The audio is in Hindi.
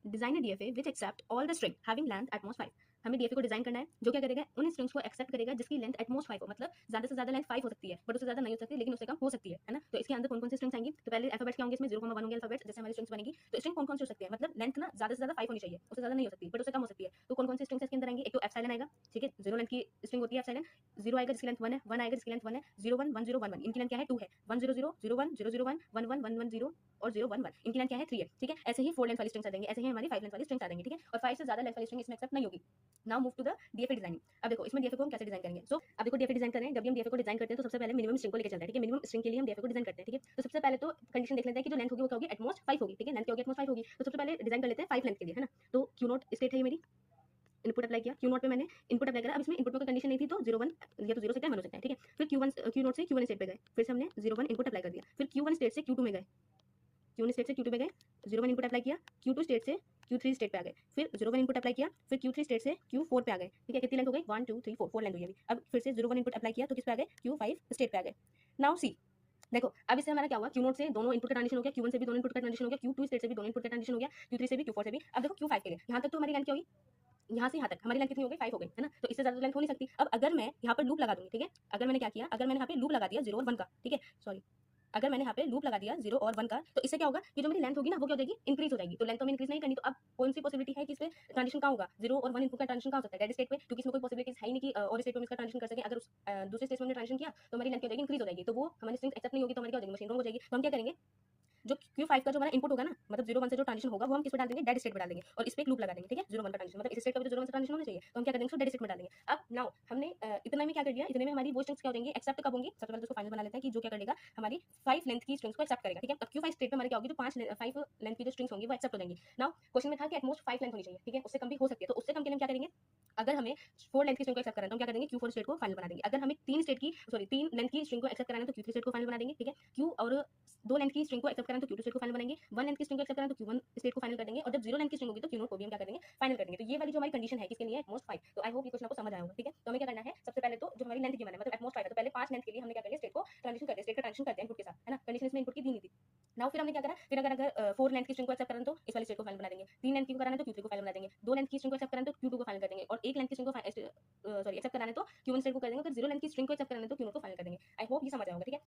Design DFA which accept all the string having length at most 5। हमें डीएफए को डिजाइन करना है जो क्या करेगा, उन स्ट्रिंग्स को एक्सेप्ट करेगा जिसकी लेंथ एट मोस्ट 5 हो, मतलब ज्यादा से ज्यादा लेंथ 5 हो सकती है, बट उससे ज्यादा नहीं हो सकती, लेकिन उससे कम हो सकती है ना। तो इसके अंदर कौन कौन से स्ट्रिंग्स आएंगी, तो पहले अल्फाबेट्स क्या होंगे, इसमें 0,1 होंगे अल्फाबेट्स, जैसे हमारी स्ट्रिंग्स बनेगी। तो स्ट्रिंग कौन कौन से हो सकते हैं, मतलब लेंथ ना ज्यादा से ज्यादा 5 होनी चाहिए, उससे ज्यादा नहीं हो सकती, बट उससे कम हो सकती है। तो कौन कौन से स्ट्रिंग्स इसके अंदर आएंगे, एक तो एप्सिलॉन आएगा, ठीक है, 0 लेंथ की स्ट्रिंग होती है एप्सिलॉन। 0 आएगा जिसकी लेंथ 1 है, 1 आएगा जिसकी लेंथ 1 है, 0 1 1 0 1 1, इनकी लेंथ क्या है 2 है, 1 0 0 0 1 0 0 1 1 1 1 1 0 और 0 1 1, इनकी लेंथ क्या है 3 है, ठीक है। ऐसे ही 4 लेंथ वाली स्ट्रिंग्स आ जाएंगे, ऐसे ही हमारी 5 लेंथ वाली स्ट्रिंग्स आ जाएंगी, ठीक है। और 5 से ज्यादा लेंथ वाली स्ट्रिंग इसमें एक्सेप्ट नहीं होगी। Now move to the DFA designing. अब देखो इसमें डीएफए को हम कैसे डिजाइन करेंगे। सो अब देखो डीएफए डिजाइन कर रहे हैं, जब भी हम डीएफए को डिजाइन करते हैं तो सबसे पहले मिनिमम स्ट्रिंग को लेकर चलते हैं, ठीक है। मिनिमम स्ट्रिंग के लिए हम डीएफए को डिजाइन करते हैं, ठीक है। तो सबसे पहले तो कंडीशन देख लेते हैं कि जो लेंथ होगी वो क्या होगी, एटमोस्ट 5 होगी, ठीक है। लेंथ क्या होगी, एटमोस्ट 5 होगी। तो सबसे पहले डिजाइन कर लेते हैं 5 लेंथ के लिए, है ना। तो क्यू नोट स्टेट है ये मेरी, इनपुट अप्लाई किया, क्यू नोट पे मैंने इनपुट अप्लाई करा। अब इसमें इनपुट में कोई कंडीशन नहीं थी तो 0 1 या तो 0 सकता है 1 हो सकता है, ठीक है। फिर क्यू नोट से क्यू वन स्टेट पे गए, फिर से हमने 0 1 इनपुट अप्लाई कर दिया। फिर क्यू वन स्टेट से क्यू टू में गए, क्यू स्टेट से क्यू टू पे गए, 0 1 इनपुट अप्लाई किया, क्यू टू स्टेट से क्यू थ्री स्टेट पे आ गए, फिर 0 1 इनपुट अप्लाई किया, फिर क्यू थ्री स्टेट से क्यू फोर पे आ गए, ठीक है। कितनी लेंथ हो गई, 1 2 3 4 लेंथ हुई अभी। अब फिर से 0 1 इनपुट अप्लाई किया तो किस पे आ गए, क्यू फाइव स्टेट पे आ गए। नाउ सी, देखो अब इससे हमारा क्या हुआ, क्यू नोट से दोनों इनपुट का ट्रांजिशन हो गया, क्यू वन से भी दोनों इनपुट का ट्रांजिशन हो गया, क्यू टू स्टेट से भी दोनों इनपुट का ट्रांजिशन हो गया, क्यू थ्री से भी, क्यू फोर से भी। अब देखो क्यू फाइव के लिए यहाँ तक तो हमारी लेंथ क्या हुई, यहाँ से यहाँ तक हमारी लेंथ कितनी हो गई, 5 हो गई, है ना। तो इससे ज्यादा लेंथ हो नहीं सकती। अब अगर मैं यहाँ पर लूप लगा दूंगी, ठीक है, अगर मैंने क्या किया, अगर मैंने यहाँ पे लूप लगा दिया 0 और 1 का, ठीक है, सॉरी, अगर मैंने यहाँ पे लूप लगा दिया 0 और 1 का, तो इससे क्या होगा कि जो मेरी लेंथ होगी ना वो क्या हो जाएगी, इंक्रीज हो जाएगी। तो लेंथ तो मैं इंक्रीज नहीं करनी, तो अब कौन सी पॉसिबिलिटी है कि इस पे ट्रांजिशन कहाँ होगा, 0 और 1 इनपुट का ट्रांजिशन कहाँ हो सकता है, डेड स्टेट पे, क्योंकि इसमें कोई पॉसिबिलिटीज है ही नहीं कि और स्टेट में इसका ट्रांजिशन कर सके। अगर उस दूसरे स्टेट में ट्रांजिशन किया तो हमारी लेंथ क्या हो जाएगी, इंक्रीज हो जाएगी। तो वो हमारी स्ट्रिंग एक्सेप्ट नहीं होगी, तो हमारी क्या हो जाएगी, मशीन रॉन्ग हो जाएगी। तो हम क्या करेंगे, जो Q5 का जो हमारा इनपुट होगा ना, मतलब 0 1 से जो ट्रांजिशन होगा वो हम किस पे डाल देंगे, डेड स्टेट पे डाल देंगे, और इस पे एक लूप लगा देंगे, ठीक है। 0 1 का ट्रांजिशन मतलब इस स्टेट का भी तो 0 1 से ट्रांजिशन होना चाहिए, तो हम क्या करेंगे, उसको डेड स्टेट में डाल देंगे। अब नाउ हमने इतना में क्या कर दिया, इतने में हमारी वो स्ट्रिंग्स क्या हो जाएंगी, एक्सेप्ट कब होंगी। सबसे पहले उसको फाइनल बना लेते हैं कि जो क्या करेगा, हमारी 5 लेंथ की स्ट्रिंग्स को एक्सेप्ट करेगा, ठीक है। अब Q5 स्टेट पे हमारी क्या होगी, जो 5 लेंथ की जो स्ट्रिंग्स होंगी वो एक्सेप्ट हो जाएंगी। नाउ क्वेश्चन में था कि एटमोस्ट 5 लेंथ होनी चाहिए, ठीक है, उससे कम भी हो सकती है। तो उससे कम के लिए हम क्या करेंगे, अगर हमें 4 लेंथ की स्ट्रिंग को एक्सेप्ट करना है तो हम क्या करेंगे, Q4 स्टेट को फाइनल बना देंगे। अगर हमें 3 लेंथ की स्ट्रिंग को एक्सेप्ट कराना है तो Q3 स्टेट को फाइनल बना देंगे, ठीक है। Q और 2 लेंथ की स्ट्रिंग को एक्सेप्ट कराना है तो Q2 स्टेट को फाइनल बनाएंगे, 1 लेंथ की स्ट्रिंग को एक्सेप्ट कराना है तो Q1 स्टेट को फाइनल कर देंगे, और जब 0 लेंथ की स्ट्रिंग होगी तो Q नोट को भी हम क्या करेंगे, फाइनल कर देंगे। तो ये वाली जो हमारी कंडीशन है किसके लिए, एटमोस्ट 5। तो आई होप ये क्वेश्चन आपको समझ आया होगा, ठीक है। तो हमें क्या करना है, सबसे पहले तो जो हमारी लेंथ गिवन है मतलब एटमोस्ट 5 है, तो पहले 5 लेंथ के लिए हमने क्या करेंगे, स्टेट को ट्रांजिशन करते हैं, स्टेट का ट्रांजिशन करते हैं इनपुट के साथ, है ना। कंडीशन इसमें इनपुट की दी नहीं थी। नाउ फिर हमने क्या करा, फिर अगर 4 लेंथ की स्ट्रिंग को एक्सेप्ट करना तो इस वाली स्टेट को फाइनल बना देंगे, 3 लेंथ की कराना है तो Q3 को फाइनल बना देंगे, 2 लेंथ की स्ट्रिंग को एक्सेप्ट करना है तो Q2 को फाइनल कर देंगे, और 1 लेंथ की स्ट्रिंग को एक्सेप्ट कराना है तो Q1 स्टेट को कर देंगे, फिर 0 लेंथ की स्ट्रिंग को एक्सेप्ट कराना है तो Q नोट को फाइनल कर देंगे। आई होप ये समझ आया होगा, ठीक है।